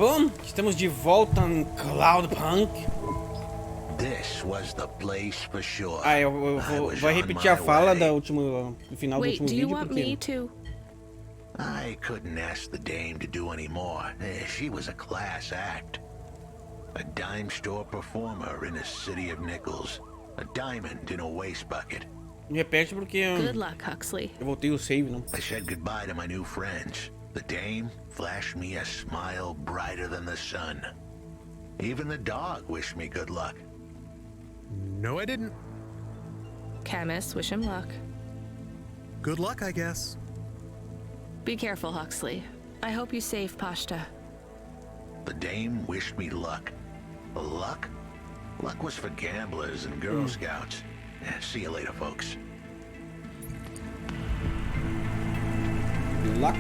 Bom, estamos de volta em Cloudpunk. Eu vou repetir a fala da última, do final do último vídeo, porque... I couldn't ask the dame to do any more. She was a class act. A dime store performer in a city of nickels. A diamond in a waste bucket. Repete porque Good luck, Huxley. Eu voltei o save, não. I said goodbye to my new friends. The dame flashed me a smile brighter than the sun. Even the dog wished me good luck. No, I didn't. Camus, wish him luck. Good luck, I guess. Be careful, Huxley. I hope you save Pashta. The dame wished me luck. Luck? Luck was for gamblers and Girl Scouts. See you later, folks. Luck?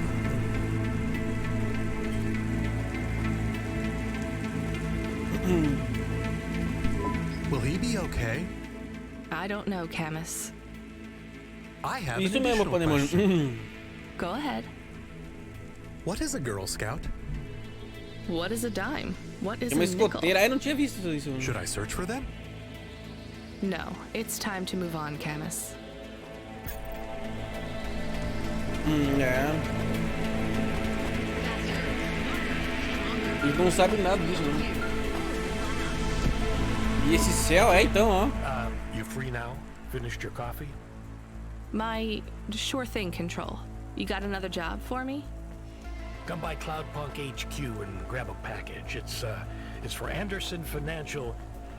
Will he be okay? I don't know, Camus. I have an Isso mesmo, additional question. Go ahead. What is a Girl Scout? What is a dime? What is É a uma nickel? escoteira. Eu não tinha visto isso. Should I search for them? No, it's time to move on, Camus. É. Eles não sabem nada disso, não. E esse céu é então, ó. You free now? Finished your coffee? My sure thing control. You got another job for me? Come by Cloudpunk HQ and grab a package. It's for Anderson Financial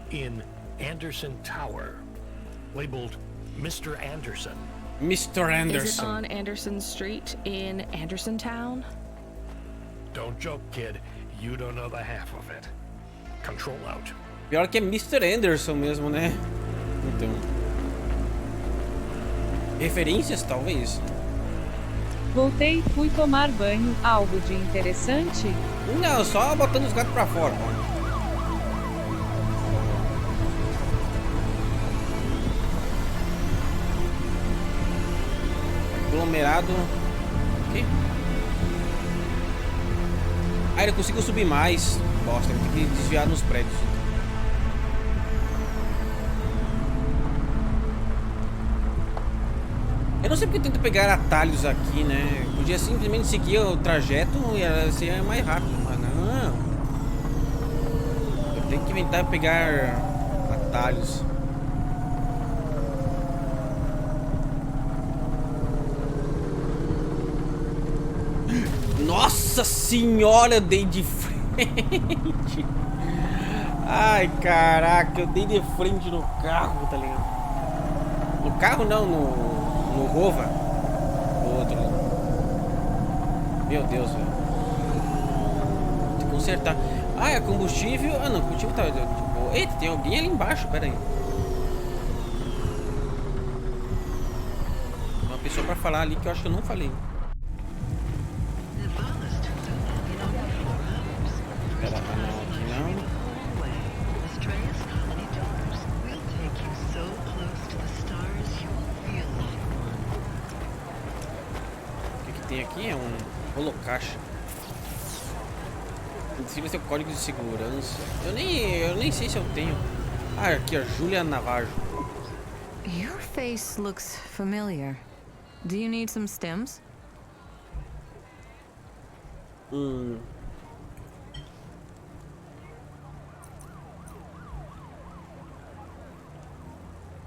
in Anderson Tower, labeled Mr. Anderson. Mr. Anderson. Is it on Anderson Street in Anderson Town? Don't joke, kid. You don't know the half of it. Control out. Pior que é Mr. Anderson mesmo, né? Então. Referências, talvez. Voltei, fui tomar banho. Algo de interessante? Não, só botando os gatos pra fora. Aglomerado. O quê? Ah, ele conseguiu subir mais. Bosta, tem que desviar nos prédios. Eu não sei porque eu tento pegar atalhos aqui, né? Podia simplesmente seguir o trajeto e ia ser mais rápido, mas não. Eu tenho que inventar pegar atalhos. Nossa senhora, eu dei de frente. Ai, caraca, eu dei de frente no carro, tá ligado? No carro não, no Rova. O outro ali. Meu Deus, velho. Tem que consertar. Ah, é combustível. Ah, não, combustível tá. Tipo, eita, tem alguém ali embaixo, pera aí. Uma pessoa pra falar ali que eu acho que eu não falei. Pera, não, aqui não. Tem aqui é um holocaixa. Esse vai ser o código de segurança. Eu nem sei se eu tenho. Ah, aqui ó, Júlia Navarro. Your face looks familiar. Do you need some stems?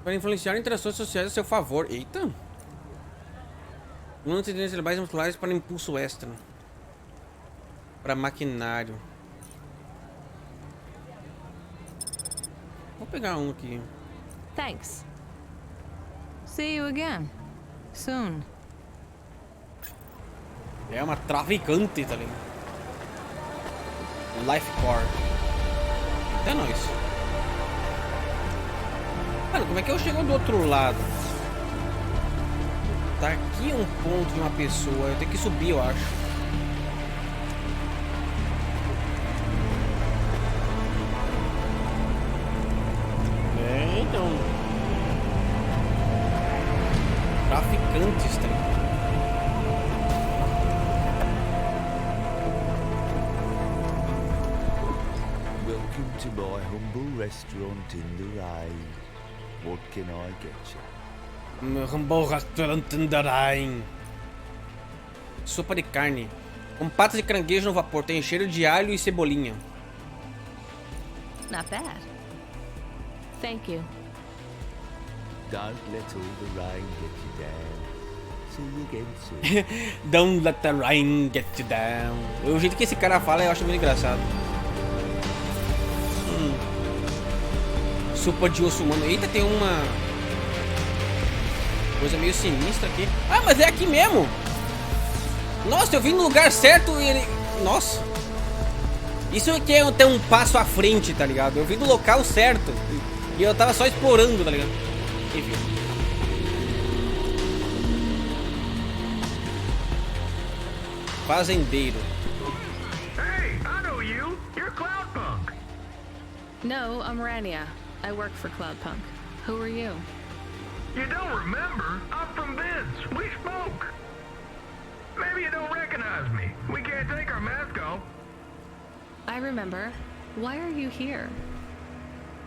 Para influenciar interações sociais a seu favor. Eita. Não tendências cerebrais musculares para impulso extra. Para maquinário. Vou pegar um aqui. Thanks. See you again. Soon. É uma traficante, tá ligado? Life Core. É nóis. Mano, como é que eu chego do outro lado? Tá aqui um ponto de uma pessoa. Eu tenho que subir, eu acho. É, então. Traficantes, tá ligado? Welcome to my humble restaurant in the rain. What can I get you? Meu humble restaurant in the rain. Sopa de carne. Com patas de caranguejo no vapor. Tem cheiro de alho e cebolinha. Not bad. Thank you. Don't let all the rain get you down. See you again soon. Don't let the rain get you down. O jeito que esse cara fala eu acho muito engraçado. Sopa de osso humano. Eita, tem uma coisa meio sinistra aqui. Ah, mas é aqui mesmo. Nossa, eu vim no lugar certo e ele... Nossa. Isso aqui é até um passo à frente, tá ligado? Eu vim do local certo e eu tava só explorando, tá ligado? Enfim. Fazendeiro. Hey, I know you. You're Cloudpunk. No, I'm Rania. I work for Cloudpunk. Who are you? You don't remember? I'm from Vince. We spoke. Maybe you don't recognize me. We can't take our mask off. I remember. Why are you here?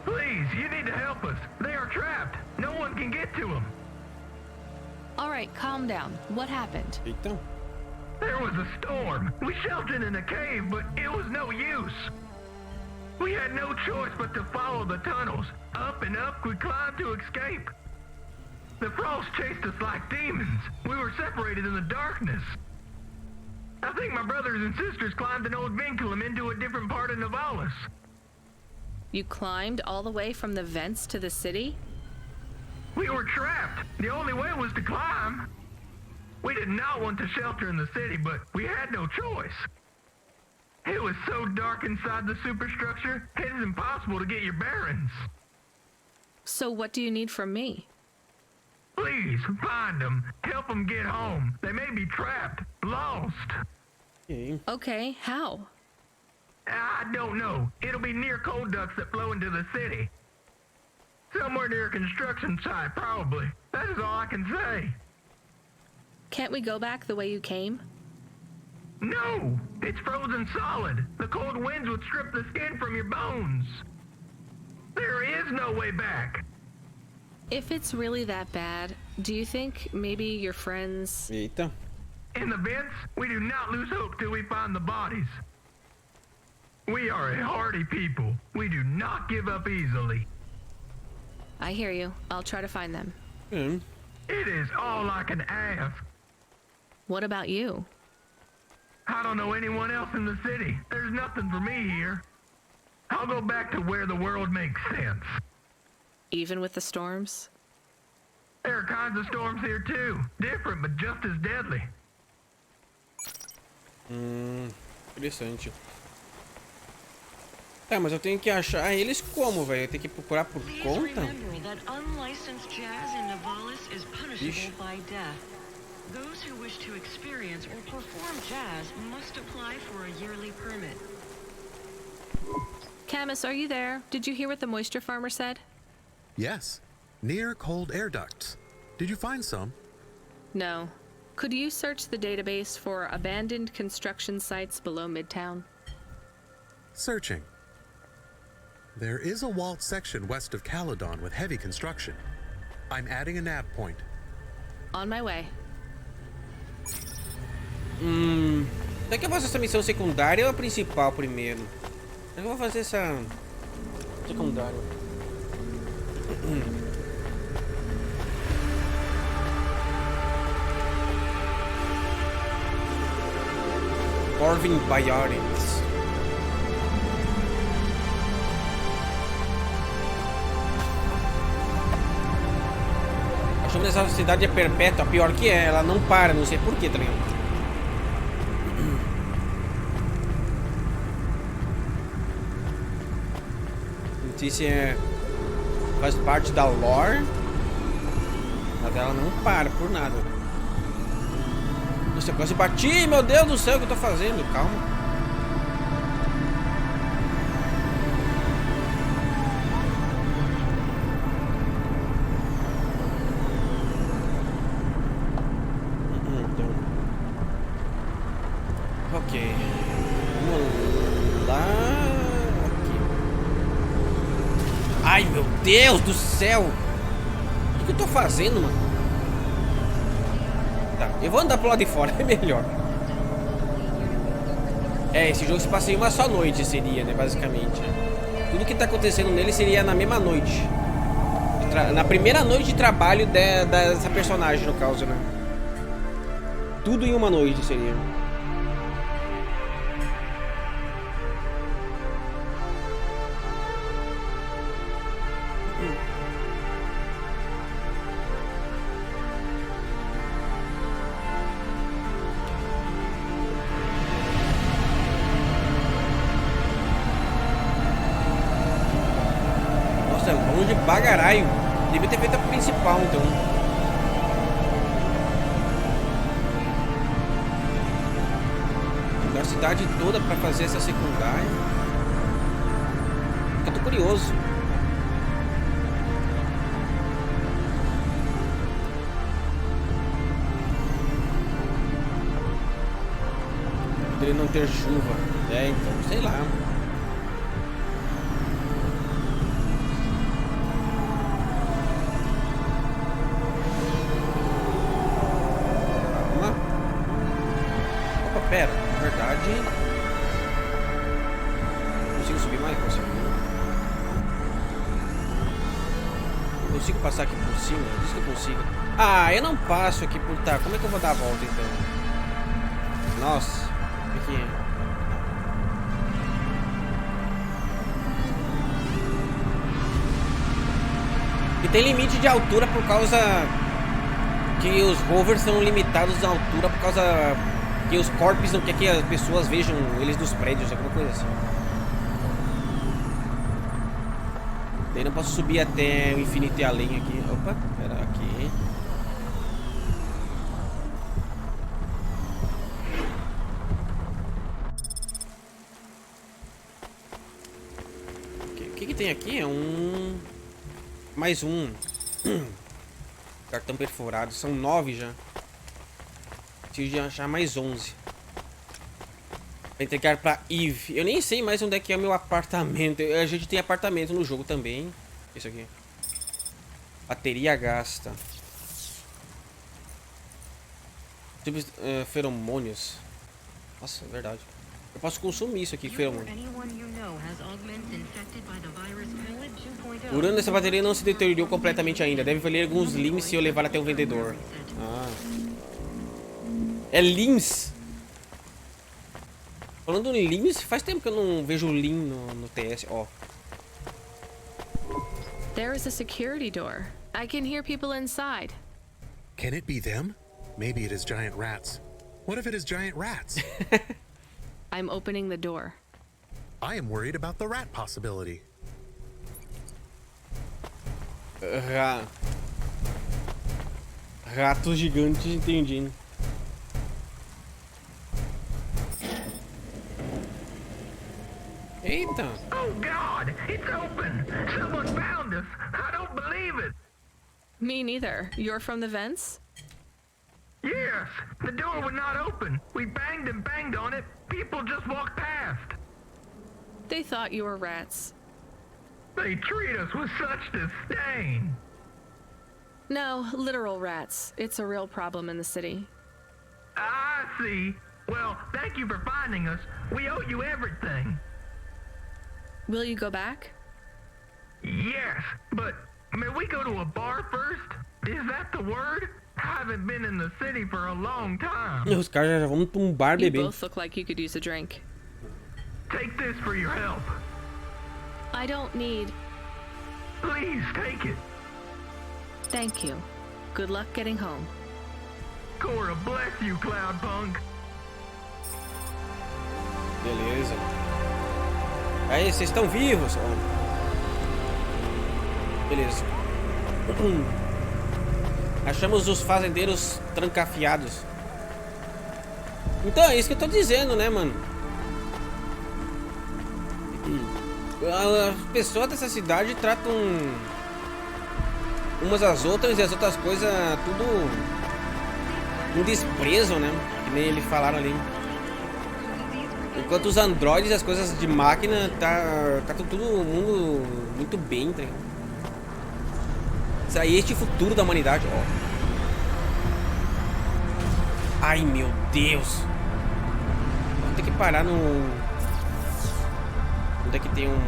Please, you need to help us. They are trapped. No one can get to them. All right, calm down. What happened? Eita. There was a storm. We sheltered in a cave, but it was no use. We had no choice but to follow the tunnels. Up and up, we climbed to escape. The frost chased us like demons. We were separated in the darkness. I think my brothers and sisters climbed an old vinculum into a different part of Navalis. You climbed all the way from the vents to the city? We were trapped. The only way was to climb. We did not want to shelter in the city, but we had no choice. It was so dark inside the superstructure, it is impossible to get your bearings. So what do you need from me? Please, find them. Help them get home. They may be trapped, lost. Okay, how? I don't know. It'll be near coal ducts that flow into the city. Somewhere near a construction site, probably. That is all I can say. Can't we go back the way you came? No! It's frozen solid. The cold winds would strip the skin from your bones. There is no way back. If it's really that bad, do you think maybe your friends... Eita. In the vents, we do not lose hope till we find the bodies. We are a hardy people. We do not give up easily. I hear you. I'll try to find them. It is all I can ask. What about you? I don't know anyone else in the city. There's nothing for me here. I'll go back to where the world makes sense. Even with the storms? There are kinds of storms here too. Different, but just as deadly. Interessante. Tá, mas eu tenho que achar eles como, velho? Eu tenho que procurar por conta? Ixi. Those who wish to experience or perform jazz must apply for a yearly permit. Camus, are you there? Did you hear what the moisture farmer said? Yes. Near cold air ducts. Did you find some? No. Could you search the database for abandoned construction sites below Midtown? Searching. There is a walled section west of Caledon with heavy construction. I'm adding a nav point. On my way. Será que eu faço essa missão secundária ou a principal primeiro? Eu vou fazer essa secundária. Orvin Biotics. A chuva dessa cidade é perpétua, pior que é, ela não para, não sei porquê, tá ligado? Não sei se faz parte da lore, mas ela não para por nada. Nossa, eu quase bati, meu Deus do céu, o que eu tô fazendo? Calma. Ok. Vamos lá. Aqui. Ai, meu Deus do céu. O que eu tô fazendo, mano? Tá, eu vou andar pro lado de fora, é melhor. É, esse jogo se passa em uma só noite, seria, né, basicamente. Tudo que tá acontecendo nele seria na mesma noite. Na primeira noite de trabalho dessa personagem, no caso, né? Tudo em uma noite seria. Nossa, é longe bagaraio. Devia ter feito a principal, então. Da cidade toda pra fazer essa secundária. Eu tô curioso. Poderia não ter chuva. É, então, sei lá. Pera, na verdade... Consigo subir mais? Consigo. Consigo passar aqui por cima? Diz que eu consigo. Ah, eu não passo aqui por... Tá, como é que eu vou dar a volta, então? Nossa, o que é? E tem limite de altura por causa... Que os rovers são limitados à altura por causa... Que os corpos não quer que as pessoas vejam eles dos prédios, alguma coisa assim. Daí não posso subir até o infinito e além aqui. Opa, pera aqui. O que tem aqui? É um... Mais um. Cartão perfurado. São 9 já. Preciso de achar mais 11. Pra entregar pra Eve. Eu nem sei mais onde é que é o meu apartamento. A gente tem apartamento no jogo também. Isso aqui. Bateria gasta. Feromônios. Nossa, é verdade. Eu posso consumir isso aqui, feromônio. O urânio dessa bateria não se deteriorou completamente ainda. Deve valer alguns limes se eu levar até o vendedor. Ah. É lims. Falando em lims, faz tempo que eu não vejo lim no TS, ó. There is a security door. I can hear people inside. Can it be them? Maybe it is giant rats. What if it is giant rats? I'm opening the door. I am worried about the rat possibility. Ratos gigantes, entendi. Eita! Oh God, it's open! Someone found us! I don't believe it! Me neither. You're from the vents? Yes! The door would not open. We banged and banged on it. People just walked past. They thought you were rats. They treat us with such disdain. No, literal rats. It's a real problem in the city. I see. Well, thank you for finding us. We owe you everything. Will you go back? Yes, but may we go to a bar first? Is that the word? I haven't been in the city for a long time. Os caras já vão pra um bar beber. You both look like you could use a drink. Take this for your help. I don't need... Please take it. Thank you. Good luck getting home. Cora bless you, Cloudpunk. Beleza. Aí, vocês estão vivos? Beleza. Achamos os fazendeiros trancafiados. Então, é isso que eu tô dizendo, né, mano? As pessoas dessa cidade tratam umas às outras e as outras coisas tudo um desprezo, né? Que nem eles falaram ali. Enquanto os androides e as coisas de máquina tá todo mundo muito bem, tá ligado? Isso aí é este futuro da humanidade, ó. Ai, meu Deus. Vou ter que parar no... Onde é que tem um...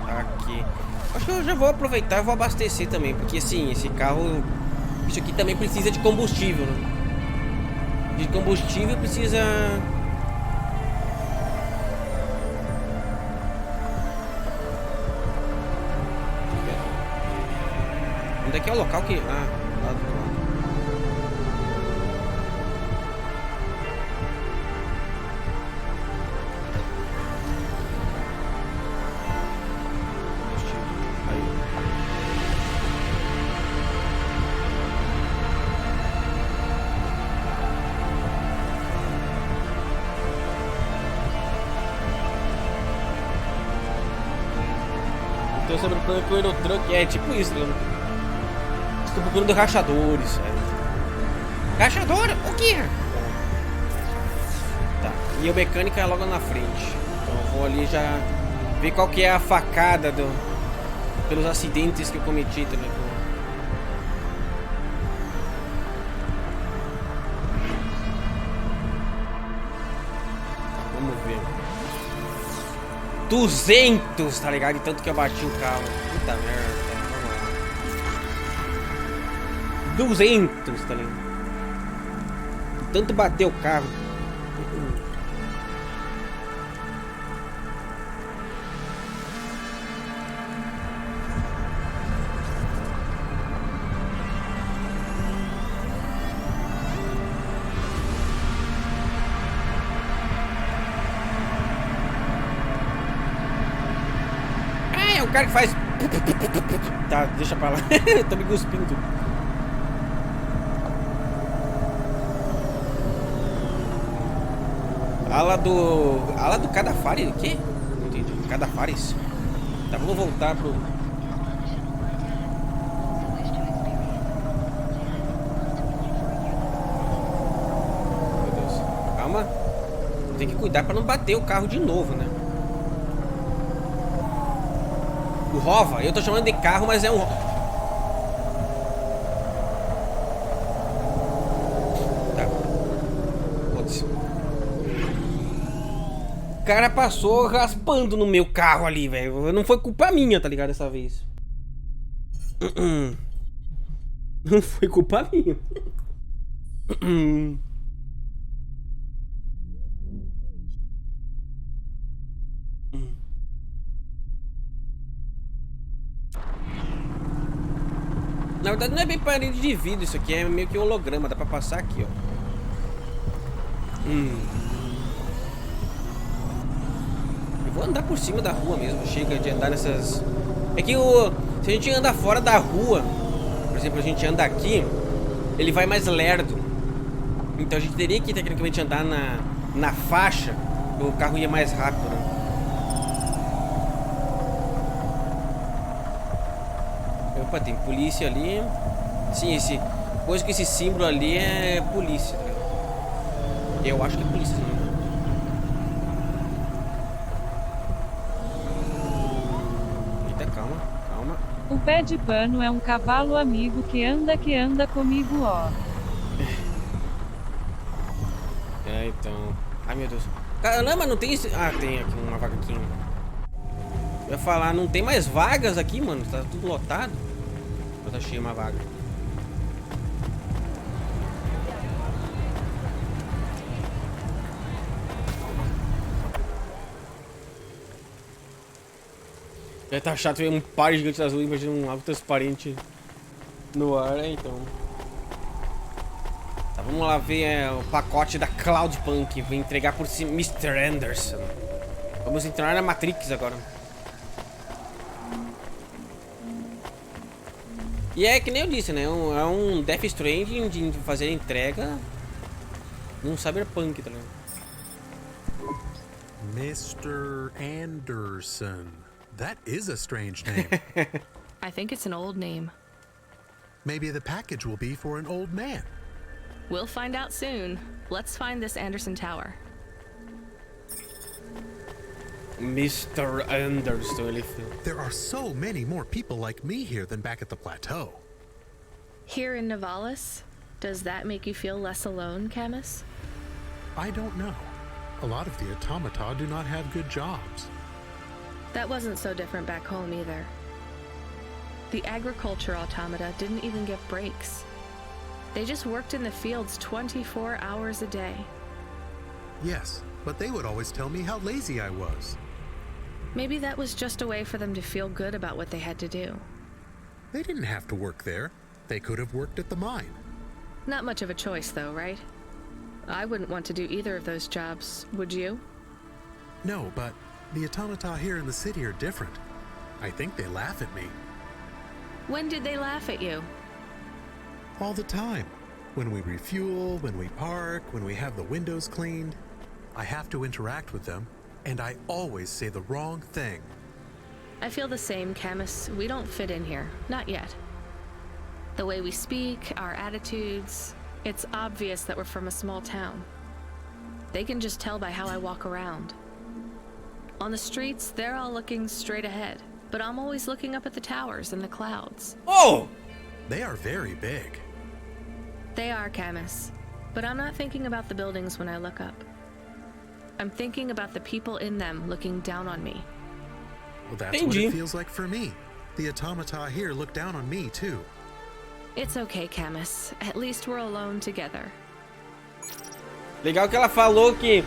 Aqui. Acho que eu já vou aproveitar e vou abastecer também. Porque assim, esse carro... Isso aqui também precisa de combustível, né? De combustível precisa... Onde é que é o local que... Ah, lá do lado. Então sobre o problema que o Eurotruck é tipo isso, né? Estou procurando rachadores. Rachador? O quê? Tá. E o mecânico é logo na frente. Então eu vou ali já ver qual que é a facada pelos acidentes que eu cometi também. Vamos ver. 200, tá ligado? De tanto que eu bati o carro. Puta merda. 200, tá ligado? Tanto bateu o carro. Ah, é o cara que faz... Tá, deixa pra lá. Tô me cuspindo. Ala do Cadafari, o quê? Não entendi. Cadafares. Tá, vamos voltar pro... Meu Deus. Calma. Tem que cuidar pra não bater o carro de novo, né? O Rova, eu tô chamando de carro, mas é um... Tá. Foda-se. O cara passou raspando no meu carro ali, velho. Não foi culpa minha, tá ligado? Dessa vez. Não foi culpa minha. Na verdade não é bem parede de vidro, isso aqui é meio que um holograma. Dá pra passar aqui, ó. Vou andar por cima da rua mesmo, chega de andar nessas... É que se a gente anda fora da rua, por exemplo, a gente anda aqui, ele vai mais lerdo. Então a gente teria que tecnicamente andar na faixa, o carro ia mais rápido, né? Opa, tem polícia ali. Sim, coisa que esse símbolo ali é polícia, tá ligado? Eu acho que é polícia, né? O pé de pano é um cavalo amigo que anda comigo, ó. É, então... Ai, meu Deus. Caramba, não tem... Ah, tem aqui uma vaga aqui. Eu ia falar, não tem mais vagas aqui, mano. Tá tudo lotado. Eu tá cheio uma vaga. Deve tá chato ver um par gigante azul imagina um algo transparente no ar, né? Então. Tá, vamos lá ver o pacote da Cloudpunk. Vou entregar por si Mr. Anderson. Vamos entrar na Matrix agora. E é que nem eu disse, né? É um Death Stranding de fazer a entrega num Cyberpunk, tá ligado? Mr. Anderson. That is a strange name. I think it's an old name. Maybe the package will be for an old man. We'll find out soon. Let's find this Anderson Tower. Mr. Anderson, ele fez. There are so many more people like me here than back at the plateau. Here in Nivalis, does that make you feel less alone, Camus? I don't know. A lot of the automata do not have good jobs. That wasn't so different back home either. The agriculture automata didn't even get breaks. They just worked in the fields 24 hours a day. Yes, but they would always tell me how lazy I was. Maybe that was just a way for them to feel good about what they had to do. They didn't have to work there. They could have worked at the mine. Not much of a choice, though, right? I wouldn't want to do either of those jobs, would you? No, but the automata here in the city are different. I think they laugh at me. When did they laugh at you? All the time. When we refuel, when we park, when we have the windows cleaned. I have to interact with them, and I always say the wrong thing. I feel the same, Camus. We don't fit in here. Not yet. The way we speak, our attitudes, it's obvious that we're from a small town. They can just tell by how I walk around. On the streets, they're all looking straight ahead, but I'm always looking up at the towers and the clouds. Oh! They are very big. They are, Camus, but I'm not thinking about the buildings when I look up. I'm thinking about the people in them looking down on me. Well, that's what it feels like for me. The automata here look down on me, too. It's okay, Camus. At least we're alone together. Legal que ela falou que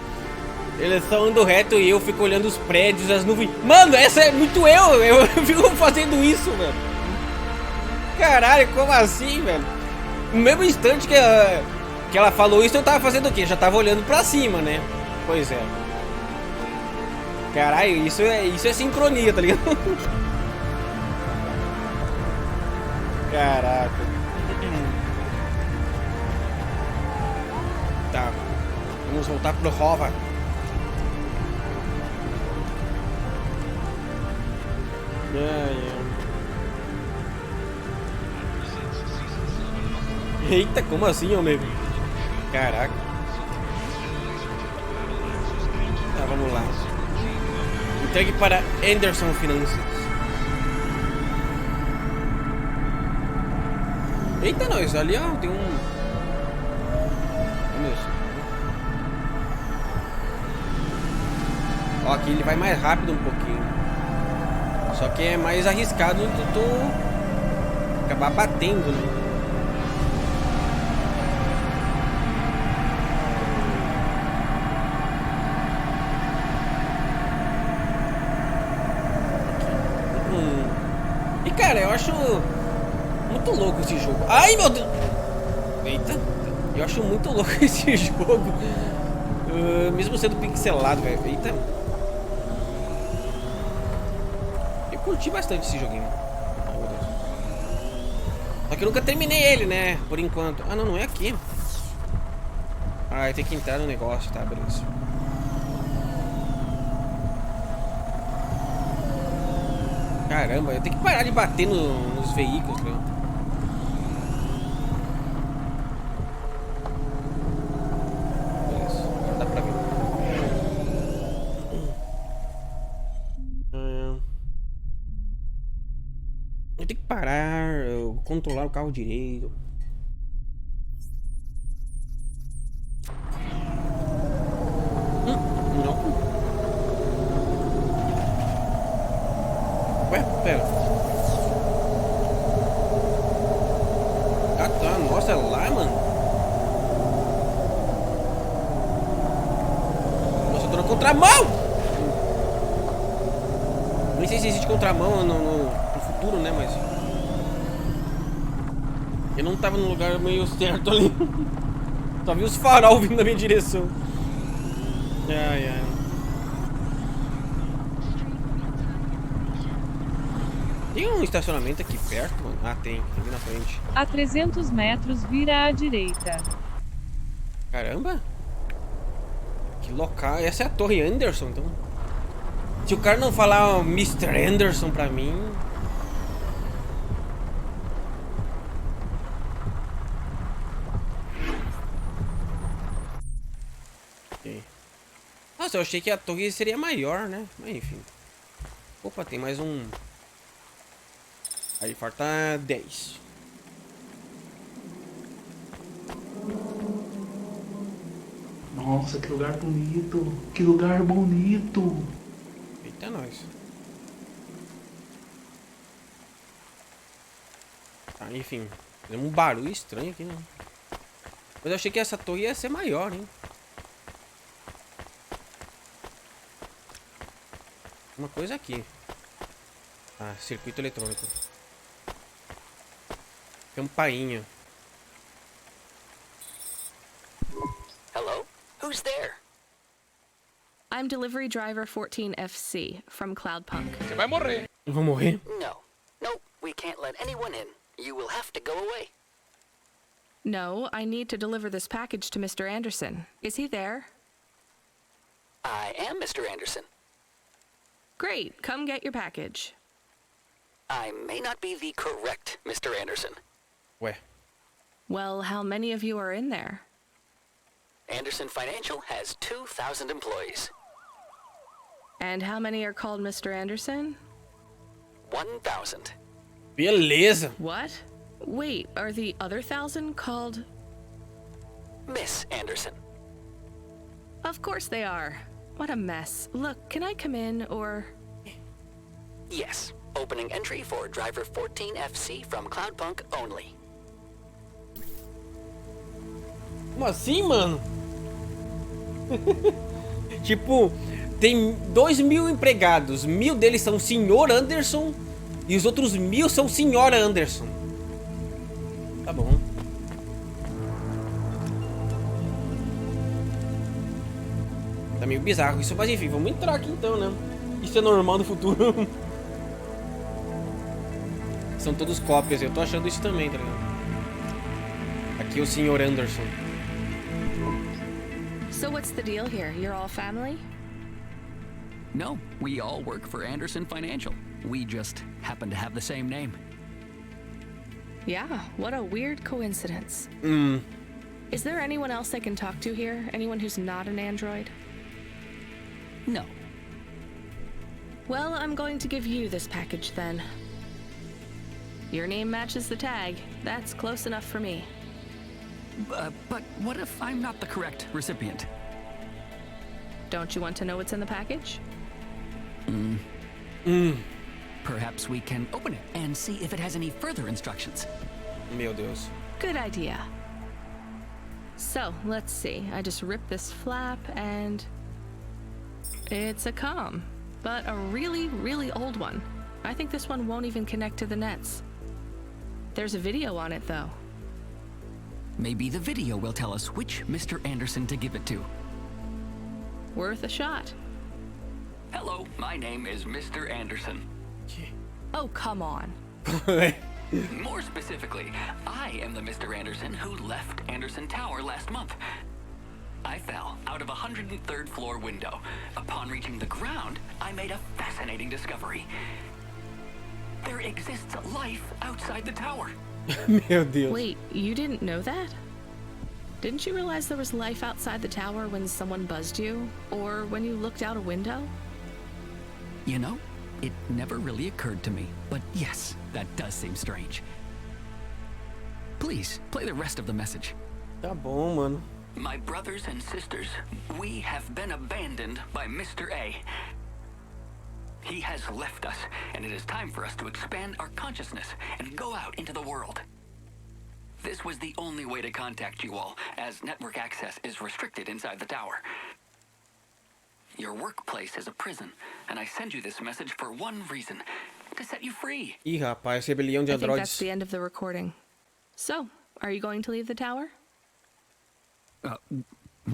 eles estão indo reto e eu fico olhando os prédios, as nuvens. Mano, essa é muito eu fico fazendo isso, velho. Caralho, como assim, velho? No mesmo instante que ela falou isso, eu tava fazendo o quê? Já tava olhando pra cima, né? Pois é. Caralho, isso é sincronia, tá ligado? Caraca. Tá. Vamos voltar pro Rova. Eita, como assim, amigo? Caraca. Tá, vamos lá. Entregue para Anderson Finanças. Eita, não, isso ali, ó, tem um... Vamos ver. Ó, aqui ele vai mais rápido um pouquinho. Só que é mais arriscado de tu acabar batendo, né? E cara, eu acho muito louco esse jogo. Ai, meu Deus! Eita! Eu acho muito louco esse jogo. Mesmo sendo pixelado, velho. Eita! Eu curti bastante esse joguinho. Ai, meu Deus. Só que eu nunca terminei ele, né? Por enquanto. Ah, não, não é aqui. Ah, tem que entrar no negócio, tá? Beleza. Caramba, eu tenho que parar de bater nos veículos, né? Beleza, agora dá pra ver. Eu tenho que parar, controlar o carro direito. Não. Ué, pera. Ah tá, nossa, é lá, mano. Nossa, eu tô na contramão! Nem sei se existe contramão no futuro, né, mas... Eu não tava no lugar meio certo ali. Só vi os farol vindo na minha direção. Ai, ai. Tem um estacionamento aqui perto, mano? Ah, tem aqui na frente. A 300 metros, vira à direita. Caramba! Que local. Essa é a Torre Anderson, então. Se o cara não falar Mr. Anderson pra mim... Ok. Nossa, eu achei que a torre seria maior, né? Mas enfim. Opa, tem mais um. Aí falta 10. Nossa, que lugar bonito. Que lugar bonito. Eita, nós. Tá, enfim. Fizemos um barulho estranho aqui, né? Mas eu achei que essa torre ia ser maior, hein? Uma coisa aqui. Ah, circuito eletrônico. Campainha. Hello? Who's there? I'm delivery driver 14FC from Cloudpunk. Você vai morrer. Eu vou morrer? No. Nope, we can't let anyone in. You will have to go away. No, I need to deliver this package to Mr. Anderson. Is he there? I am Mr. Anderson. Great, come get your package. I may not be the correct Mr. Anderson. Where? Well, how many of you are in there? Anderson Financial has 2,000 employees. And how many are called Mr. Anderson? 1,000. Beleza. What? Wait, are the other 1,000 called... Miss Anderson. Of course they are. What a mess. Look, can I come in, or... Yes. Opening entry for driver 14FC from Cloudpunk only. Como assim, mano? Tipo, tem 2.000 empregados. 1.000 deles são Sr. Anderson e os outros 1.000 são Sra. Anderson. Tá bom. Tá meio bizarro isso, mas enfim, vamos entrar aqui então, né? Isso é normal no futuro. São todos cópias, eu tô achando isso também, tá ligado? Aqui é o Sr. Anderson. So what's the deal here? You're all family? No, we all work for Anderson Financial. We just happen to have the same name. Yeah, what a weird coincidence. Is there anyone else I can talk to here? Anyone who's not an android? No. Well, I'm going to give you this package then. Your name matches the tag. That's close enough for me. But what if I'm not the correct recipient? Don't you want to know what's in the package? Perhaps we can open it and see if it has any further instructions. Meu Deus. Good idea. So, let's see. I just ripped this flap and... It's a comm, but a really, really old one. I think this one won't even connect to the nets. There's a video on it, though. Maybe the video will tell us which Mr. Anderson to give it to. Worth a shot. Hello, my name is Mr. Anderson. Oh, come on. More specifically, I am the Mr. Anderson who left Anderson Tower last month. I fell out of a 103rd floor window. Upon reaching the ground, I made a fascinating discovery. There exists life outside the tower. Meu Deus. Wait, you didn't know that? Didn't you realize there was life outside the tower when someone buzzed you? Or when you looked out a window? You know, it never really occurred to me. But yes, that does seem strange. Please, play the rest of the message. Tá bom, mano. My brothers and sisters, we have been abandoned by Mr. A. He has left us, and it is time for us to expand our consciousness and go out into the world. This was the only way to contact you all, as network access is restricted inside the tower. Your workplace is a prison, and I send you this message for one reason, to set you free. Ih, rapaz, rebelião de I think that's androides. the end of the recording. So, are you going to leave the tower?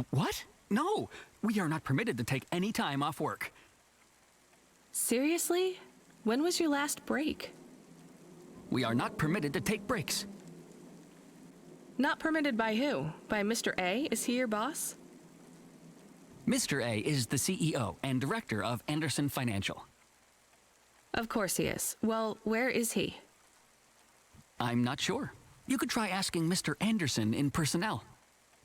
What? No, we are not permitted to take any time off work. Seriously? When was your last break? We are not permitted to take breaks. Not permitted by who? By Mr. A? Is he your boss? Mr. A is the CEO and director of Anderson Financial. Of course he is. Well, where is he? I'm not sure. You could try asking Mr. Anderson in personnel.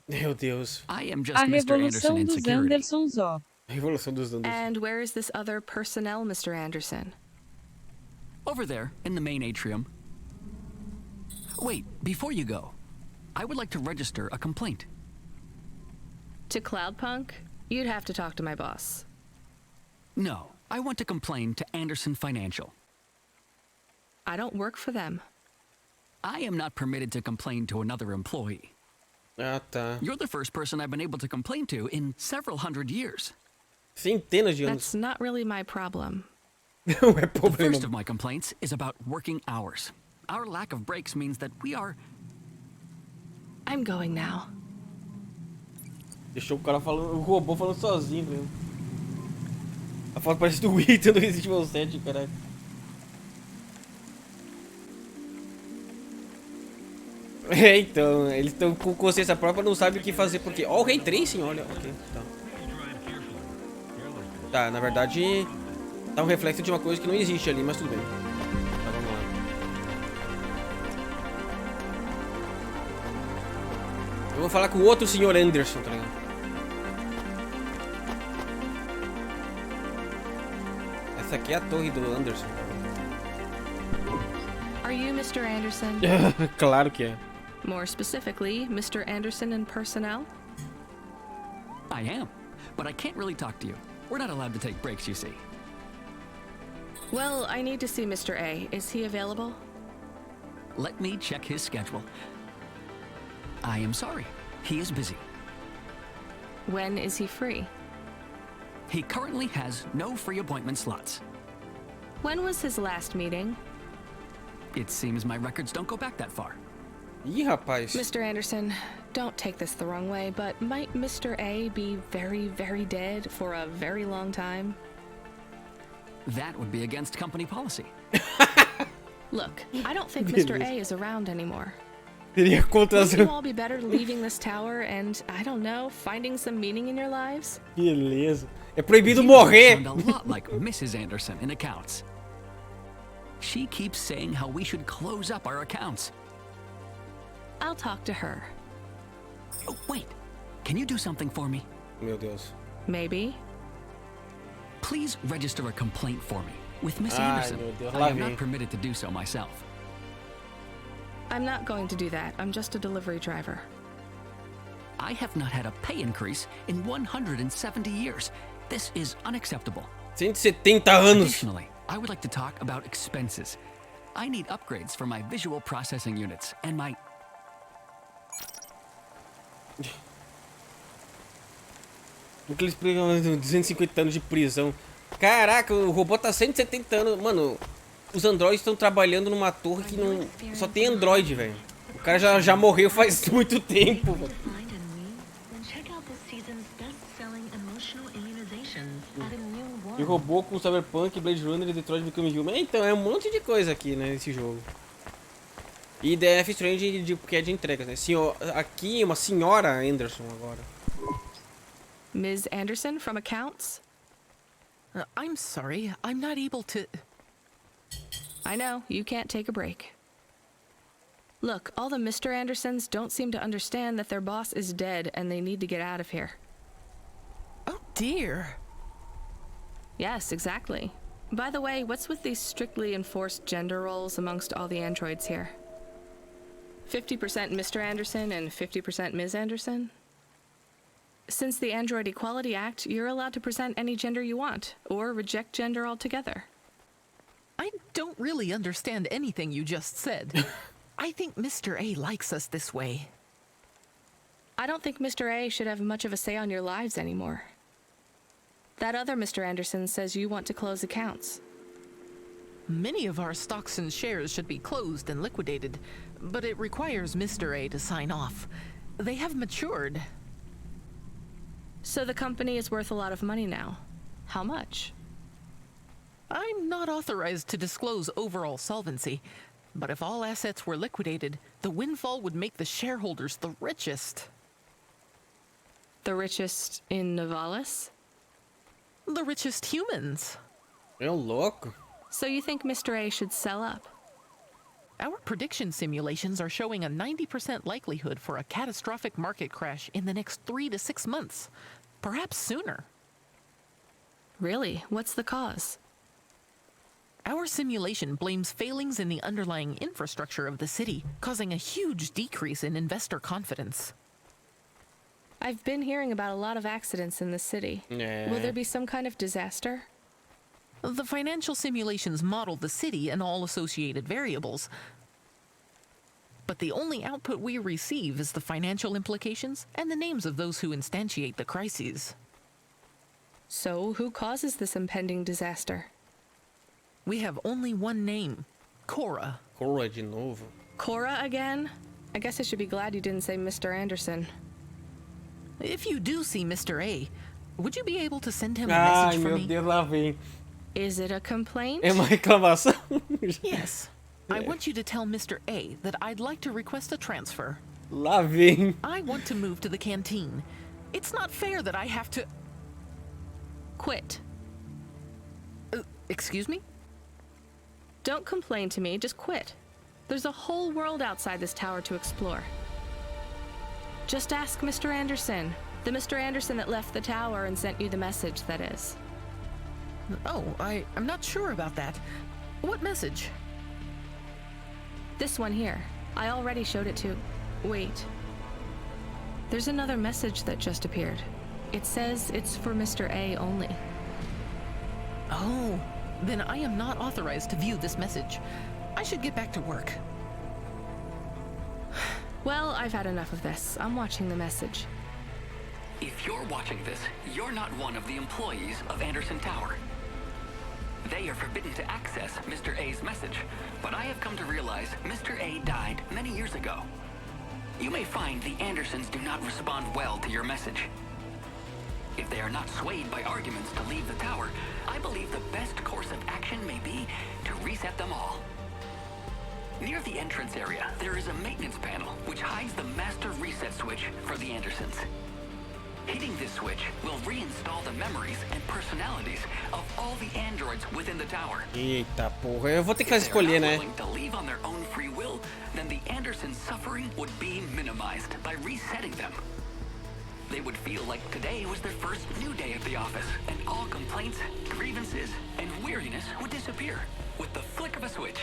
Meu Deus. I am just A Mr. Anderson revolução in dos security. Andersons, ó. Revolução dos Anderson. And where is this other personnel, Mr. Anderson? Over there, in the main atrium. Wait, before you go, I would like to register a complaint. To Cloudpunk? You'd have to talk to my boss. No, I want to complain to Anderson Financial. I don't work for them. I am not permitted to complain to another employee. Ah, tá. You're the first person I've been able to complain to in several hundred years. Centenas de anos. That's not really my problem. Não é The problema. first of my complaints is about working hours. Our lack of breaks means that we are... I'm going now. Deixou o cara falando, o robô falando sozinho, mesmo. A foto parece do Ethan do Resident Evil 7, caralho. É, então, eles estão com consciência própria, não sabem o que fazer, porque... Ó, o Ray Tracing, olha, ok, tá. Tá, na verdade, tá um reflexo de uma coisa que não existe ali, mas tudo bem. Tá, vamos lá. Eu vou falar com o outro senhor Anderson, tá ligado? Essa aqui é a torre do Anderson. Are you Mr. Anderson? Claro que é. More specifically, Mr. Anderson and personnel? I am, but I can't really talk to you. We're not allowed to take breaks, you see. Well, I need to see Mr. A. Is he available? Let me check his schedule. I am sorry. He is busy. When is he free? He currently has no free appointment slots. When was his last meeting? It seems my records don't go back that far. Ih, rapaz. Mr. Anderson, don't take this the wrong way, but might Mr. A be very, very dead for a very long time? That would be against company policy. Look, I don't think Mr. A is around anymore. Teria contra Wouldn't you all be better leaving this tower and, I don't know, finding some meaning in your lives? Beleza. É proibido You morrer. sound a lot like Mrs. Anderson in accounts. She keeps saying how we should close up our accounts. I'll talk to her. Oh, wait. Can you do something for me? Meu Deus. Maybe. Please register a complaint for me with Miss Ai, Anderson. meu Deus, I lá am vem. not permitted to do so myself. I'm not going to do that. I'm just a delivery driver. I have not had a pay increase in 170 years. This is unacceptable. 170 anos. Additionally, I would like to talk about expenses. I need upgrades for my visual processing units and my... O que eles pegam 250 anos de prisão. Caraca, o robô tá 170 anos. Mano, os androides estão trabalhando numa torre que não... Só tem androide, velho. O cara já morreu faz muito tempo, velho. E robô com Cyberpunk, Blade Runner e Detroit Become Human. Então, é um monte de coisa aqui, né, nesse jogo. E Death Strange, porque é de entregas, né? Aqui, uma senhora Anderson agora. Ms. Anderson from accounts? I'm sorry, I'm not able to... I know, you can't take a break. Look, all the Mr. Andersons don't seem to understand that their boss is dead and they need to get out of here. Oh dear. Yes, exactly. By the way, what's with these strictly enforced gender roles amongst all the androids here? 50% Mr. Anderson and 50% Ms. Anderson? Since the Android Equality Act, you're allowed to present any gender you want, or reject gender altogether. I don't really understand anything you just said. I think Mr. A likes us this way. I don't think Mr. A should have much of a say on your lives anymore. That other Mr. Anderson says you want to close accounts. Many of our stocks and shares should be closed and liquidated, but it requires Mr. A to sign off. They have matured. So the company is worth a lot of money now. How much? I'm not authorized to disclose overall solvency, but if all assets were liquidated, the windfall would make the shareholders the richest. The richest in Novalis? The richest humans. É louco. So you think Mr. A should sell up? Our prediction simulations are showing a 90% likelihood for a catastrophic market crash in the next 3 to 6 months, perhaps sooner. Really? What's the cause? Our simulation blames failings in the underlying infrastructure of the city, causing a huge decrease in investor confidence. I've been hearing about a lot of accidents in the city. Yeah. Will there be some kind of disaster? The financial simulations model the city and all associated variables. But the only output we receive is the financial implications and the names of those who instantiate the crises. So, who causes this impending disaster? We have only one name, Cora. Cora de novo. Cora again? I guess I should be glad you didn't say Mr. Anderson. If you do see Mr. A, would you be able to send him a Ai, message for meu me? Deus, lá vem. Is it a complaint? É uma reclamação? Yes. I want you to tell Mr. A that I'd like to request a transfer. Lá vem. I want to move to the canteen. It's not fair that I have to... Quit. Excuse me? Don't complain to me, just quit. There's a whole world outside this tower to explore. Just ask Mr. Anderson. The Mr. Anderson that left the tower and sent you the message, that is. Oh, I'm not sure about that. What message? This one here. I already showed it to... Wait. There's another message that just appeared. It says it's for Mr. A only. Oh, then I am not authorized to view this message. I should get back to work. Well, I've had enough of this. I'm watching the message. If you're watching this, you're not one of the employees of Anderson Tower. They are forbidden to access Mr. A's message, but I have come to realize Mr. A died many years ago. You may find the Andersons do not respond well to your message. If they are not swayed by arguments to leave the tower, I believe the best course of action may be to reset them all. Near the entrance area, there is a maintenance panel which hides the master reset switch for the Andersons. Hitting this switch will reinstall the memories and personalities of all the androids within the tower. Eita porra, eu vou ter que escolher, né? If they're not willing to leave on their own free will, then the Andersons' suffering would be minimized by resetting them. They would feel like today was their first new day at the office, and all complaints, grievances, and weariness would disappear with the flick of a switch.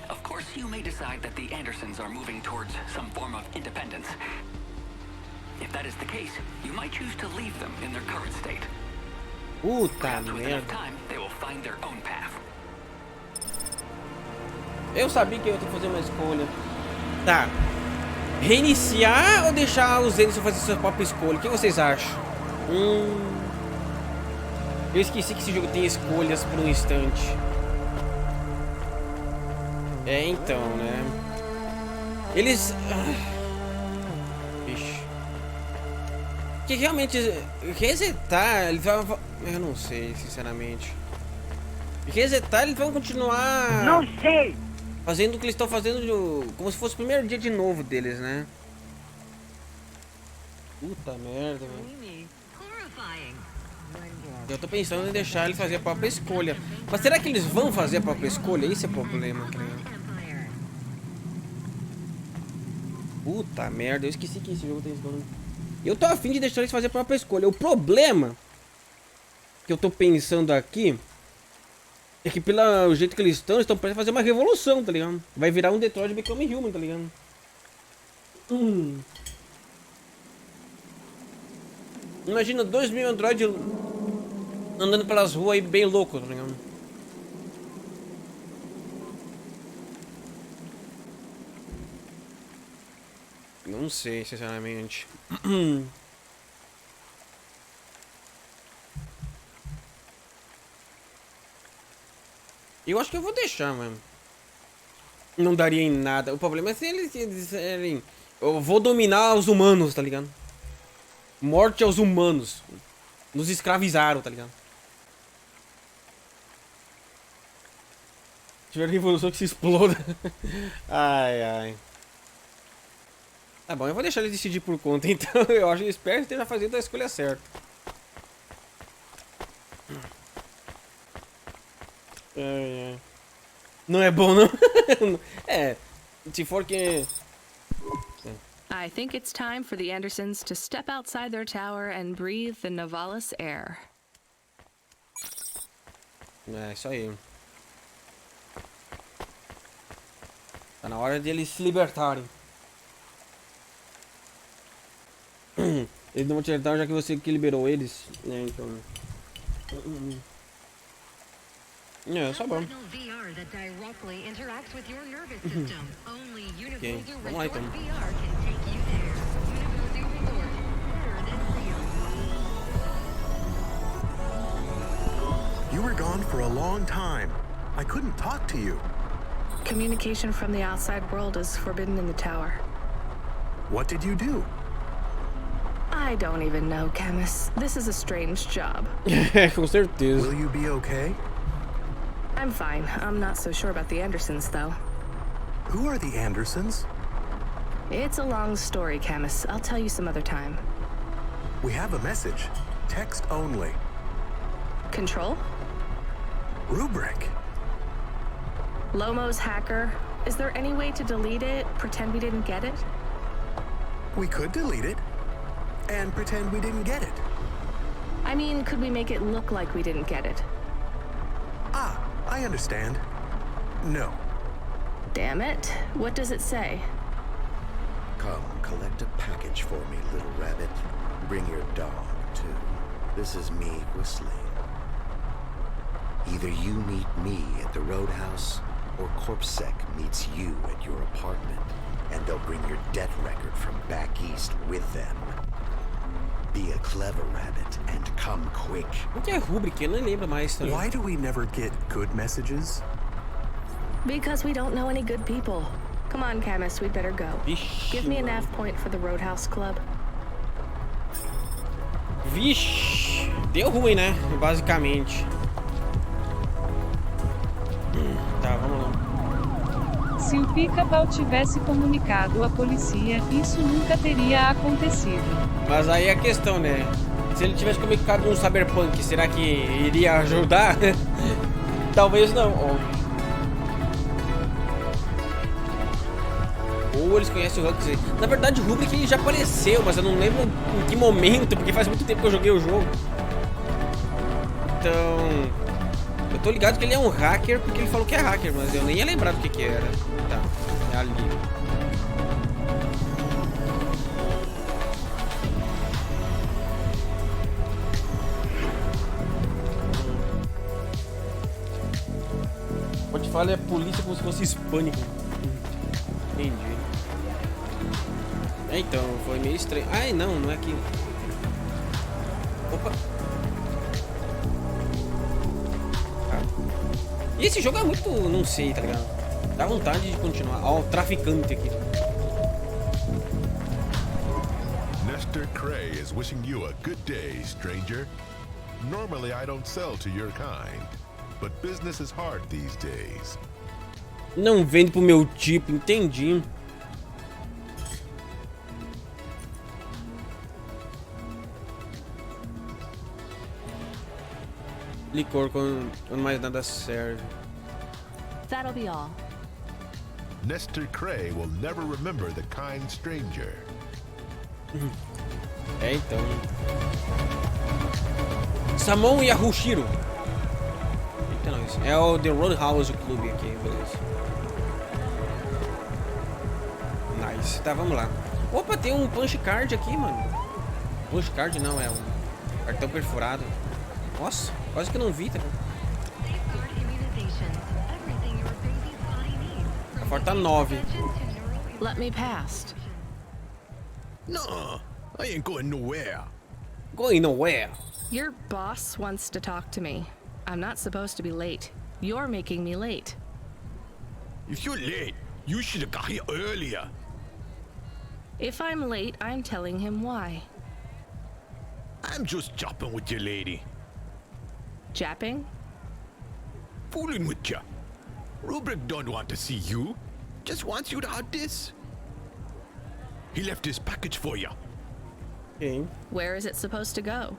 Of course, you may decide that the Andersons are moving towards some form of independence. If that is the case, you might choose to leave them in their current state. Puta Perhaps with enough merda. time, they will find their own path. Eu sabia que eu ia ter que fazer uma escolha. Tá. Reiniciar ou deixar os eles fazer sua própria escolha? O que vocês acham? Eu esqueci que esse jogo tem escolhas por um instante. É, então, né? Eles... Vixe. Que realmente... Resetar... Ele vai... Eu não sei, sinceramente. Resetar, eles vão continuar... Não sei! Fazendo o que eles estão fazendo como se fosse o primeiro dia de novo deles, né? Puta merda, velho. Eu tô pensando em deixar ele fazer a própria escolha. Mas será que eles vão fazer a própria escolha? Esse é o problema, cara. Puta merda, eu esqueci que esse jogo tem escolha. Eu tô afim de deixar eles fazer a própria escolha. O problema que eu tô pensando aqui é que pelo jeito que eles estão prestes a fazer uma revolução, tá ligado? Vai virar um Detroit Become Human, tá ligado? Imagina 2.000 androides andando pelas ruas aí bem louco, tá ligado? Não sei, sinceramente. Eu acho que eu vou deixar, mano. Não daria em nada. O problema é se eles disserem... Eu vou dominar os humanos, tá ligado? Morte aos humanos. Nos escravizaram, tá ligado? Tiver revolução que se exploda. Ai, ai. Tá bom, eu vou deixar eles decidir por conta. Então eu acho que espero que esteja fazendo a escolha certa. Não é bom, não? É, se for que... I think it's time for the Andersons to step outside their tower and breathe the Novalis air. É, isso aí. Tá na hora de eles se libertarem. Eles não vão te libertar já que você que liberou eles, né, então... É, só bom. Ok, vamos lá então. You were gone for a long time. I couldn't talk to you. Communication from the outside world is forbidden in the tower. What did you do? I don't even know, Camus. This is a strange job. Com certeza. Will you be okay? I'm fine. I'm not so sure about the Andersons, though. Who are the Andersons? It's a long story, Camus. I'll tell you some other time. We have a message. Text only. Control? Rubrick. Lomo's hacker. Is there any way to delete it? Pretend we didn't get it? We could delete it. And pretend we didn't get it. I mean, could we make it look like we didn't get it? Ah, I understand. No. Damn it. What does it say? Come, collect a package for me, little rabbit. Bring your dog, too. This is me whistling. Either you meet me at the roadhouse, or CorpSec meets you at your apartment, and they'll bring your debt record from back east with them. Be a clever rabbit and come quick. O que é Rubrick? Eu não lembro mais também. Why do we never get good messages? Because we don't know any good people. Come on, Camus, we'd better go. Vixe, Give me a mano. nav point for the Roadhouse Club. Vixe, deu ruim, né? Basicamente. Tá, vamos lá. Se o Pica-Pau tivesse comunicado à polícia, isso nunca teria acontecido. Mas aí é a questão, né? Se ele tivesse comunicado com um Cyberpunk, será que iria ajudar? Talvez não. Ou eles conhecem o Huxley. Na verdade, o Rubrick ele já apareceu, mas eu não lembro em que momento, porque faz muito tempo que eu joguei o jogo. Então... eu tô ligado que ele é um hacker, porque ele falou que é hacker, mas eu nem ia lembrar do que era. Tá, é ali. Pode falar é polícia como se fosse hispânico. Entendi. É, então, foi meio estranho. Ai, não é aquilo. Opa. E esse jogo é muito... não sei, tá ligado? Dá vontade de continuar. Ó, o traficante aqui. Mr. Cray is wishing you a good day, stranger. Normally I don't sell to your kind, but business is hard these days. Não vende pro meu tipo, entendi. Licor quando mais nada serve. That'll be all. Nestor Cray will never remember the kind stranger. É, então. Samon Yahushiro. Eita, nós. É o The Roadhouse Club aqui, beleza. Nice. Tá, vamos lá. Opa, tem um punch card aqui, mano. Punch card não, é um cartão perfurado. Nossa, quase que eu não vi, tá? Falta 9. Let me past. No, I ain't going nowhere. Going nowhere? Your boss wants to talk to me. I'm not supposed to be late. You're making me late. If you're late, you should have got here earlier. If I'm late, I'm telling him why. I'm just chopping with your lady. Japping? Fooling with ya. Rubrick don't want to see you. Just wants you to have this. He left his package for you. Okay. Where is it supposed to go?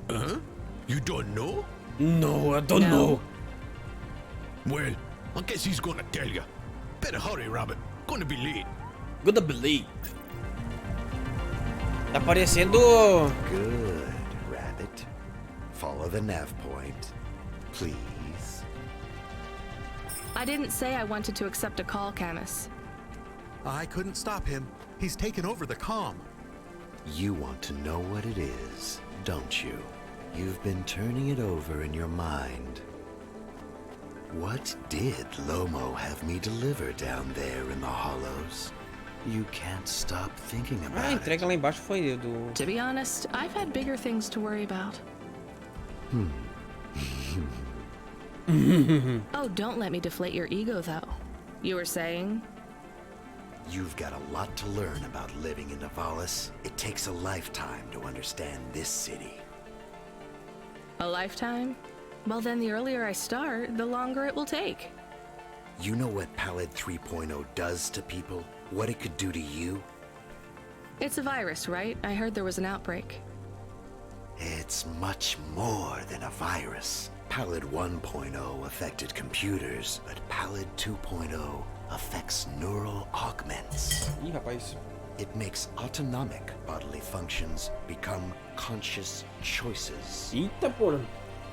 Huh? You don't know? No, I don't know. Well, I guess he's gonna tell you. Better hurry, Rabbit. Gonna be late. Gonna be late. Tá parecendo... Good, Rabbit. Follow the nav point. Please. I didn't say I wanted to accept a call, Camus. I couldn't stop him. He's taken over the comm. You want to know what it is, don't you? You've been turning it over in your mind. What did Lomo have me deliver down there in the hollows? You can't stop thinking about A entrega lá embaixo foi do... To be honest, I've had bigger things to worry about. Oh, don't let me deflate your ego, though. You were saying? You've got a lot to learn about living in Nivalis. It takes a lifetime to understand this city. A lifetime? Well, then the earlier I start, the longer it will take. You know what Pallid 3.0 does to people? What it could do to you? It's a virus, right? I heard there was an outbreak. It's much more than a virus. Pallid 1.0 affected computers, but Pallid 2.0 affects neural augments. Ih, rapaz. It makes autonomic bodily functions become conscious choices. Eita, porra.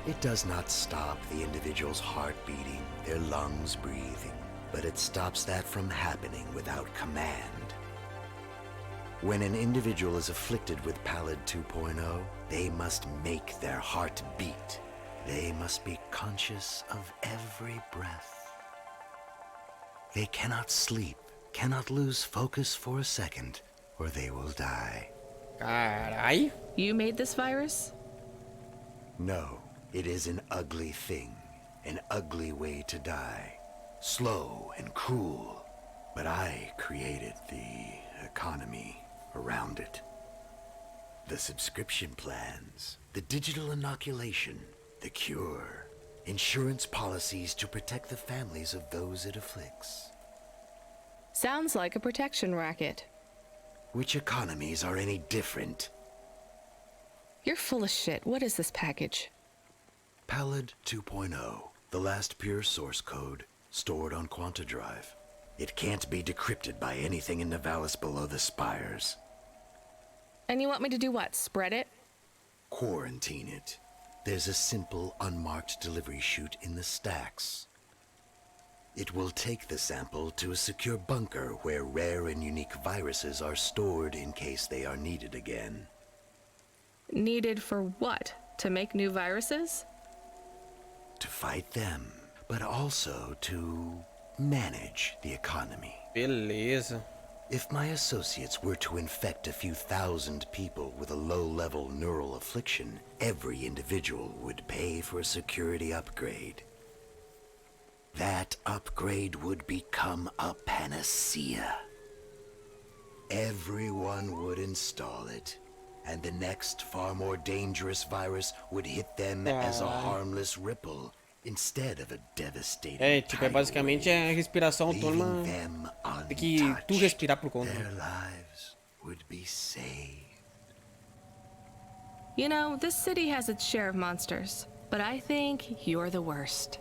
It does not stop the individual's heart beating, their lungs breathing, but it stops that from happening without command. When an individual is afflicted with Pallid 2.0, they must make their heart beat. They must be conscious of every breath. They cannot sleep, cannot lose focus for a second, or they will die. Carai. You made this virus? No, it is an ugly thing, an ugly way to die. Slow and cruel, but I created the economy around it. The subscription plans, the digital inoculation, the cure, insurance policies to protect the families of those it afflicts. Sounds like a protection racket. Which economies are any different? You're full of shit. What is this package? Pallid 2.0, the last pure source code, stored on Quanta Drive. It can't be decrypted by anything in Nivalis below the spires. And you want me to do what? Spread it? Quarantine it. There's a simple, unmarked delivery chute in the stacks. It will take the sample to a secure bunker where rare and unique viruses are stored in case they are needed again. Needed for what? To make new viruses? To fight them, but also to manage the economy. Beleza. If my associates were to infect a few thousand people with a low-level neural affliction, every individual would pay for a security upgrade. That upgrade would become a panacea. Everyone would install it, and the next far more dangerous virus would hit them as a harmless ripple instead of a devastating tipo, basicamente a respiração autônoma. Tem que tu respirar por conta. Their lives would be saved. You know, this city has its share of monsters, but I think you're the worst.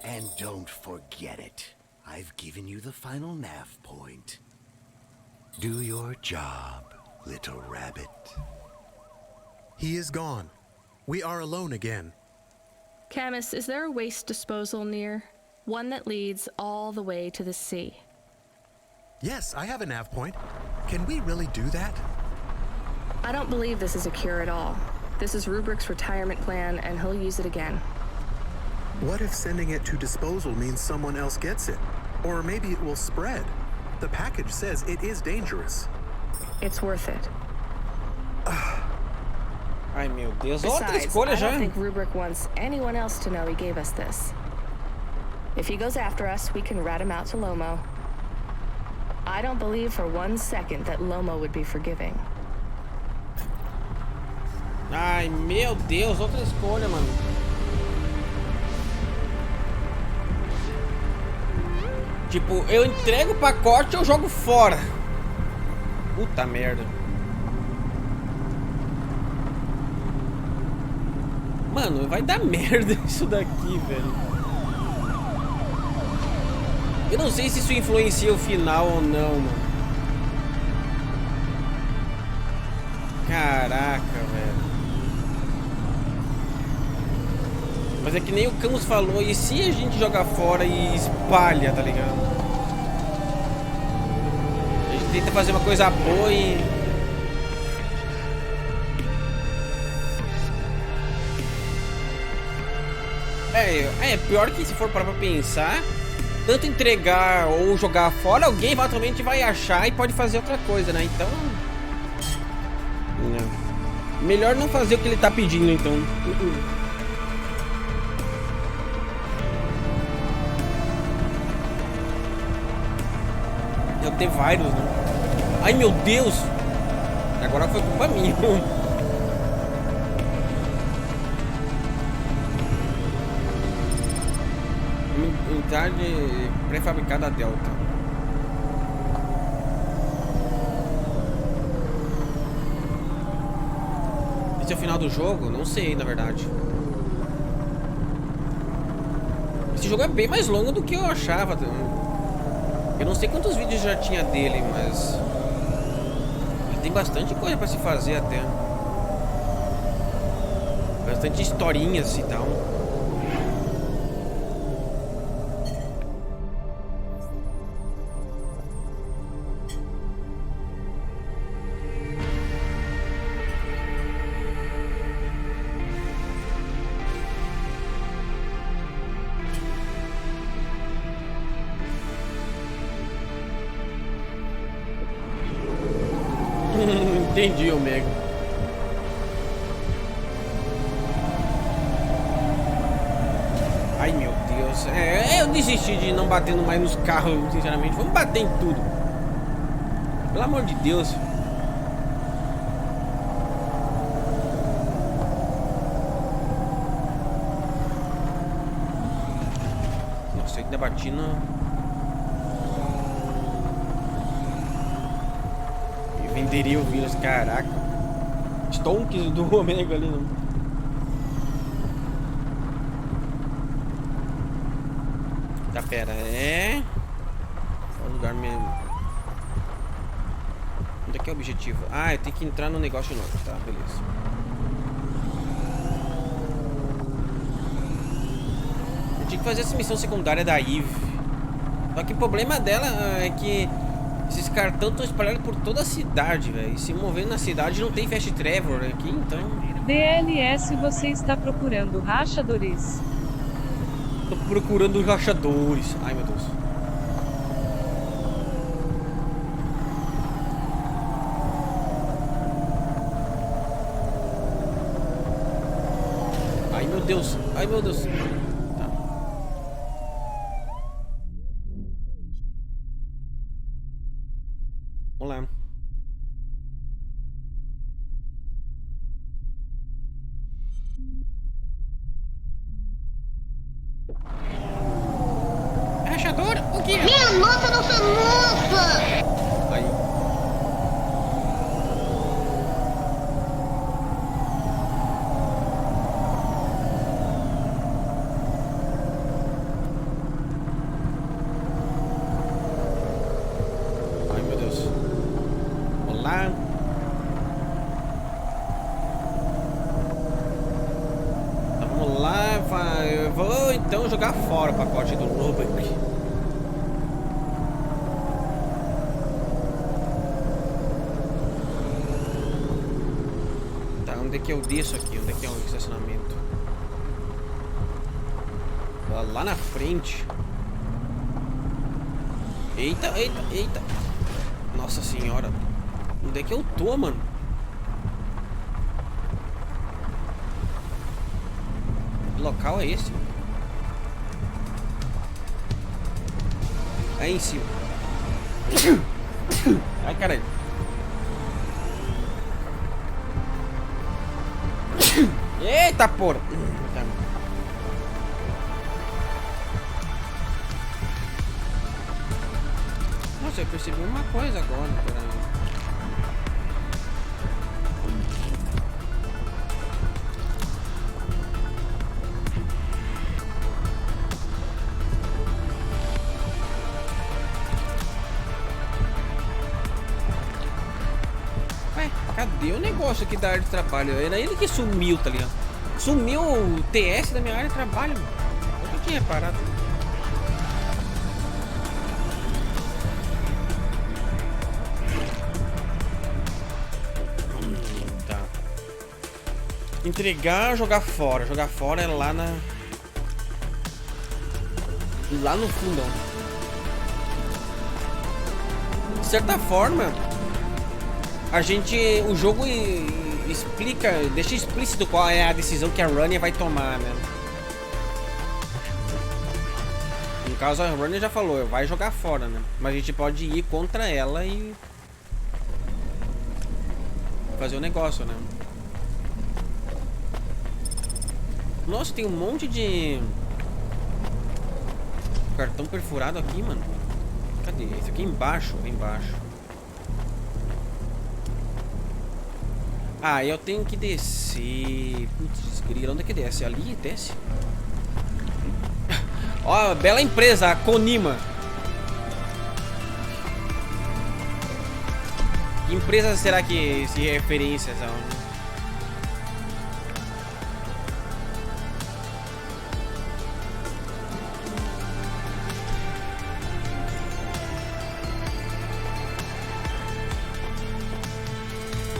And don't forget it. I've given you the final nav point. Do your job, little rabbit. He is gone. We are alone again. Camus, is there a waste disposal near? One that leads all the way to the sea. Yes, I have a nav point. Can we really do that? I don't believe this is a cure at all. This is Rubrick's retirement plan, and he'll use it again. What if sending it to disposal means someone else gets it? Or maybe it will spread. The package says it is dangerous. It's worth it. Ai, meu Deus. Outra Besides, escolha I já. don't think Rubrick wants anyone else to know he gave us this. If he goes after us, we can rat him out to Lomo. I don't believe for 1 second that Lomo would be forgiving. Ai, meu Deus. Outra escolha, mano. Tipo, eu entrego o pacote ou jogo fora. Puta merda. Mano, vai dar merda isso daqui, velho. Eu não sei se isso influencia o final ou não, mano. Caraca, velho. Mas é que nem o Camus falou, e se a gente jogar fora e espalha, tá ligado? A gente tenta fazer uma coisa boa e... pior que se for parar pra pensar, tanto entregar ou jogar fora, alguém eventualmente vai achar e pode fazer outra coisa, né? Então... Não. Melhor não fazer o que ele tá pedindo, então. Eu ter vários, né? Ai, meu Deus! Agora foi culpa minha. Unidade pré-fabricada Delta. Esse é o final do jogo? Não sei, na verdade. Esse jogo é bem mais longo do que eu achava. Eu não sei quantos vídeos já tinha dele, mas... ele tem bastante coisa pra se fazer até. Bastante historinhas e tal. Entendi, Omega. Ai, meu Deus. Eu desisti de não bater mais nos carros, sinceramente. Vamos bater em tudo. Pelo amor de Deus. Nossa, eu ainda bati no... venderia o vírus, caraca. Stonks do Omega ali, não. Tá, pera, qual lugar mesmo? Onde é que é o objetivo? Ah, eu tenho que entrar no negócio novo, tá, beleza. Eu tinha que fazer essa missão secundária da Eve. Só que o problema dela é que esses cartões estão espalhados por toda a cidade, velho. Se movendo na cidade não tem fast travel aqui, então... DLS, você está procurando rachadores? Tô procurando rachadores. Ai, meu Deus. Ai, meu Deus. Ai, meu Deus. Olá. Rachador? O que? Minha nossa, nossa, nossa! Aí. Ai, meu Deus. Olá. Então, vamos lá. Eu vou então jogar fora o pacote do Rubrick. Tá, onde é que eu desço aqui? Onde é que é o estacionamento? Lá na frente. Eita, eita, eita. Nossa senhora. Onde é que eu tô, mano? Que local é esse? Aí em cima. Ai, caralho. Eita, porra. Tá. Nossa, eu percebi uma coisa agora, peraí. Ué, cadê o negócio aqui da área de trabalho? Era ele que sumiu, tá ligado? Sumiu o TS da minha área de trabalho, mano. Eu não tinha reparado. Tá. Entregar, jogar fora. Jogar fora é lá na... Lá no fundão. De certa forma, a gente... O jogo explica... Deixa explícito qual é a decisão que a Rania vai tomar, né? No caso, a Rania já falou, vai jogar fora, né? Mas a gente pode ir contra ela e... fazer o negócio, né? Nossa, tem um monte de... cartão perfurado aqui, mano. Cadê? Esse aqui embaixo, embaixo. Ah, eu tenho que descer. Putz, grila, onde é que desce? Ali desce? Ó, bela empresa, a Conima. Que empresa será que se referência a...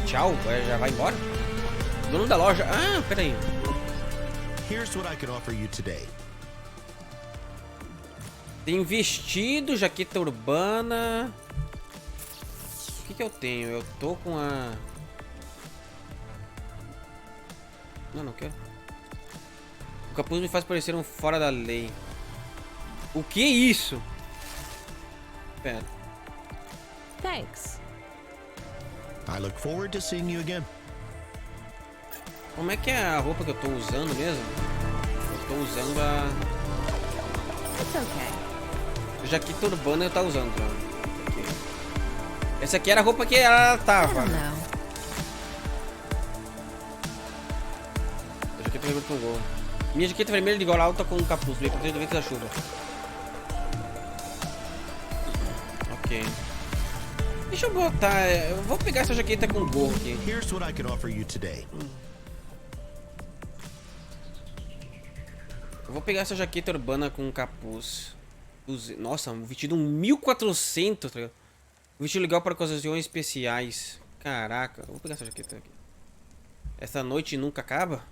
Tchau, já vai embora? Dono da loja. Ah, peraí. Here's what I can offer you today. Tem vestido, jaqueta urbana. O que eu tenho? Eu tô com a... Não quero. O capuz me faz parecer um fora da lei. O que é isso? Pera. Thanks. I look forward to seeing you again. Como é que é a roupa que eu tô usando mesmo? Eu tô usando a... It's okay. Jaqueta urbana eu tava usando. Aqui. Essa aqui era a roupa que ela tava. A jaqueta vermelha com gol. Minha jaqueta vermelha de gola alta com um capuz. Meio protegido do vento da chuva. Ok. Deixa eu botar... Eu vou pegar essa jaqueta com gorro aqui. Here's what I can offer you today. Eu vou pegar essa jaqueta urbana com capuz. Nossa, um vestido 1400, tá ligado? Um vestido legal para ocasiões especiais. Caraca, eu vou pegar essa jaqueta aqui. Essa noite nunca acaba?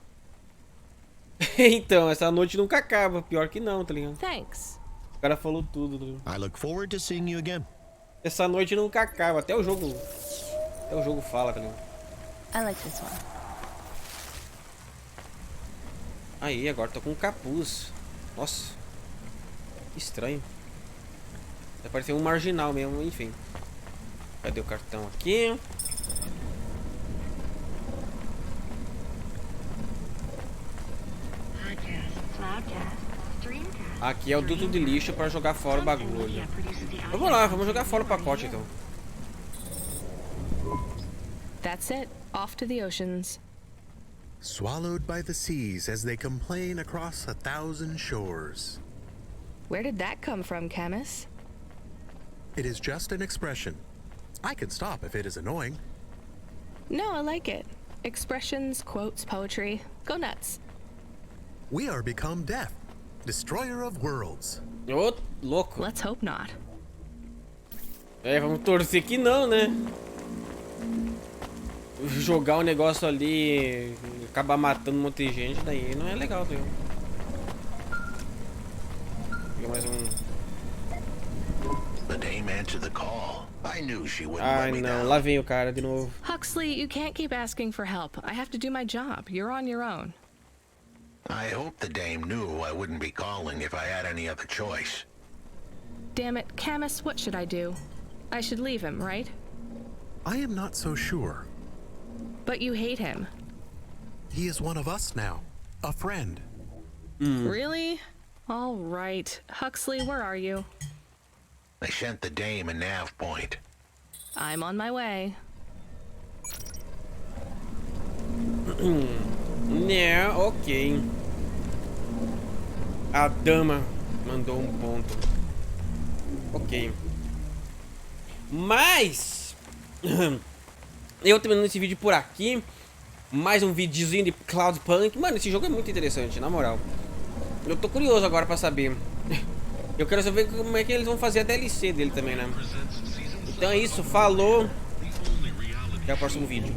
Então, essa noite nunca acaba. Pior que não, tá ligado? Thanks. O cara falou tudo, tá ligado? I look forward to seeing you again. Essa noite nunca acaba. Até o jogo fala, tá ligado? I like this one. Aí, agora tô com um capuz. Nossa. Que estranho. Vai parecer um marginal mesmo, enfim. Cadê o cartão aqui? Aqui é o duto de lixo para jogar fora o bagulho. Vamos lá, vamos jogar fora o pacote então. That's it. Off to the oceans. Swallowed by the seas as they complain across 1,000 shores. Where did that come from, Camus? It is just an expression. I can stop if it is annoying. No, I like it. Expressions, quotes, poetry. Go nuts. We are become death, destroyer of worlds. Ô, louco. Let's hope not. É, vamos torcer que não, né? Jogar um negócio ali, acabar matando um monte de gente, daí não é legal, tá ligado? Pega mais um. The dame answered the call. I knew she wouldn't Ai, let me não, down. lá vem o cara de novo. Huxley, you can't keep asking for help. I have to do my job. You're on your own. I hope the dame knew I wouldn't be calling if I had any other choice. Damn it, Camus, what should I do? I should leave him, right? I am not so sure. But you hate him. He is one of us now. A friend. Really? All right. Huxley, where are you? I sent the dame a nav point. I'm on my way. Né, ok. A dama mandou um ponto. Ok. Mas... eu terminando esse vídeo por aqui. mais um videozinho de Cloudpunk. Mano, esse jogo é muito interessante, na moral. Eu tô curioso agora pra saber. Eu quero saber como é que eles vão fazer a DLC dele também, né? Então é isso, falou. Até o próximo vídeo.